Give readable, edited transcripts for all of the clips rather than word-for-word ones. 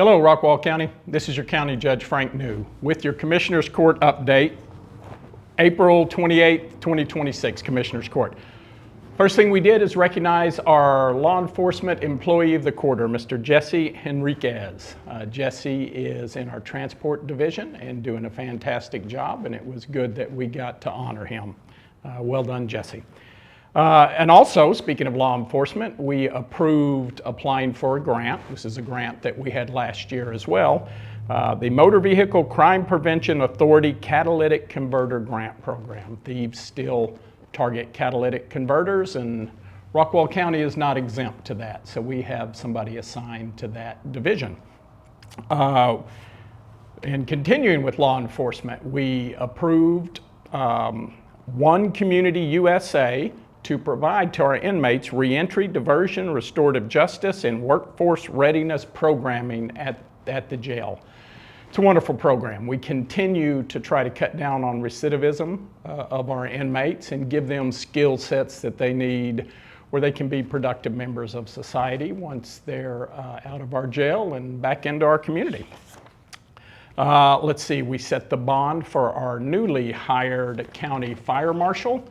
Hello, Rockwall County. This is your County Judge Frank New with your Commissioners Court update, April 28th, 2026, Commissioners Court. First thing we did is recognize our law enforcement employee of the quarter, Mr. Jesse Henriquez. Jesse is in our transport division and doing a fantastic job, and it was good that we got to honor him. Well done, Jesse. And also, speaking of law enforcement, we approved applying for a grant. This is a grant that we had last year as well. The Motor Vehicle Crime Prevention Authority Catalytic Converter Grant Program. Thieves still target catalytic converters, and Rockwall County is not exempt to that, so we have somebody assigned to that division. And continuing with law enforcement, we approved One Community USA to provide to our inmates reentry, diversion, restorative justice, and workforce readiness programming at the jail. It's a wonderful program. We continue to try to cut down on recidivism of our inmates and give them skill sets that they need where they can be productive members of society once they're out of our jail and back into our community. Let's see, we set the bond for our newly hired county fire marshal.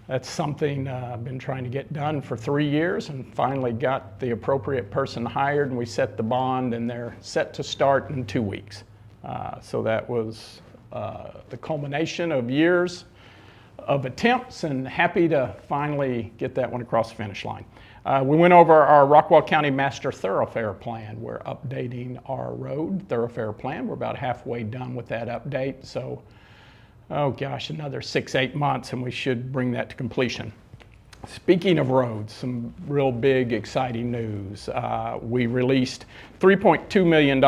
That's something I've been trying to get done for 3 years and finally got the appropriate person hired, and we set the bond, and they're set to start in 2 weeks. So that was the culmination of years of attempts, and happy to finally get that one across the finish line. We went over our Rockwall County Master Thoroughfare Plan. We're updating our road thoroughfare plan. We're about halfway done with that update, so oh gosh, another 6-8 months and we should bring that to completion. Speaking of roads, some real big exciting news. We released $3.2 million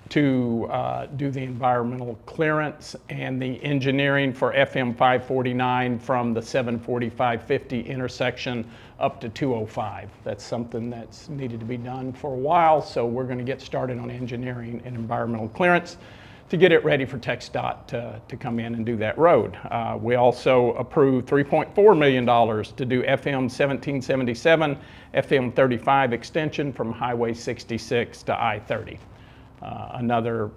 to do the environmental clearance and the engineering for FM 549 from the 740-550 intersection up to 205. That's something that's needed to be done for a while, so we're going to get started on engineering and environmental clearance to get it ready for TxDOT to come in and do that road. We also approved $3.4 million to do FM 1777, FM 35 extension from Highway 66 to I-30. Another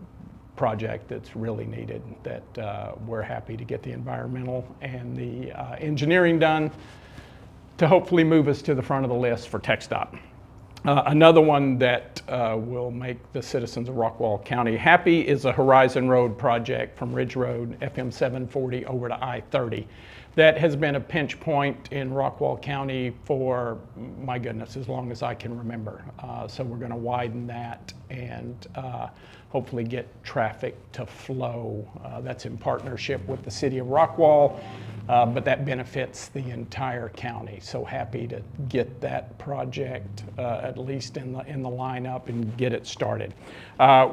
project that's really needed that we're happy to get the environmental and the engineering done to hopefully move us to the front of the list for TxDOT. Another one that will make the citizens of Rockwall County happy is a Horizon Road project from Ridge Road, FM 740 over to I-30. That has been a pinch point in Rockwall County for, my goodness, as long as I can remember. So we're going to widen that and hopefully get traffic to flow. That's in partnership with the city of Rockwall, but that benefits the entire county. So happy to get that project at least in the lineup and get it started.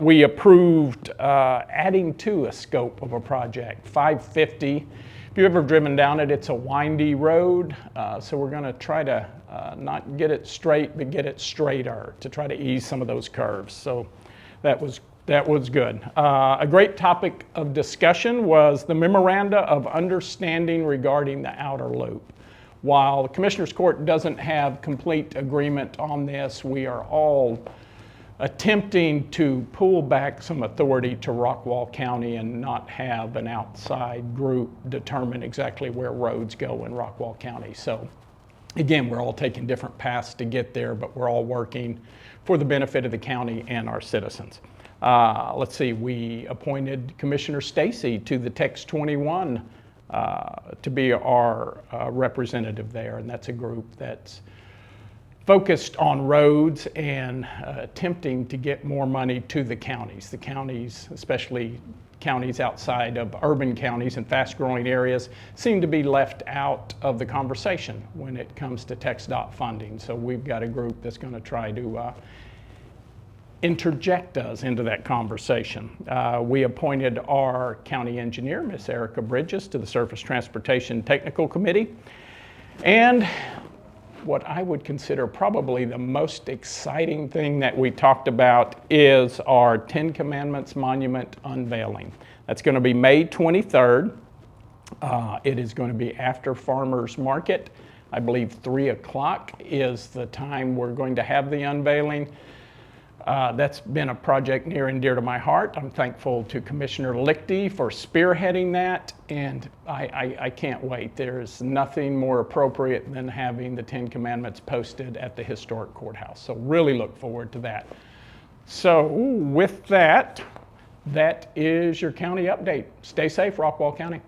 We approved adding to a scope of a project, 550. If you've ever driven down it, it's a windy road, so we're going to try to not get it straight, but get it straighter to try to ease some of those curves. So that was good. A great topic of discussion was the memoranda of understanding regarding the outer loop. While the Commissioners Court doesn't have complete agreement on this, we are all attempting to pull back some authority to Rockwall County and not have an outside group determine exactly where roads go in Rockwall County. So again, we're all taking different paths to get there, but we're all working for the benefit of the county and our citizens. Let's see, we appointed Commissioner Stacy to the Text 21 to be our representative there, and that's a group that's focused on roads and attempting to get more money to the counties. The counties, especially counties outside of urban counties and fast-growing areas, seem to be left out of the conversation when it comes to TxDOT funding. So we've got a group that's going to try to interject us into that conversation. We appointed our county engineer, Miss Erica Bridges, to the Surface Transportation Technical Committee. And what I would consider probably the most exciting thing that we talked about is our Ten Commandments Monument unveiling. That's going to be May 23rd. It is going to be after Farmers Market. I believe 3 o'clock is the time we're going to have the unveiling. That's been a project near and dear to my heart. I'm thankful to Commissioner Lichty for spearheading that, and I can't wait. There's nothing more appropriate than having the 10 Commandments posted at the historic courthouse. So really look forward to that. So with that, that is your county update. Stay safe, Rockwall County.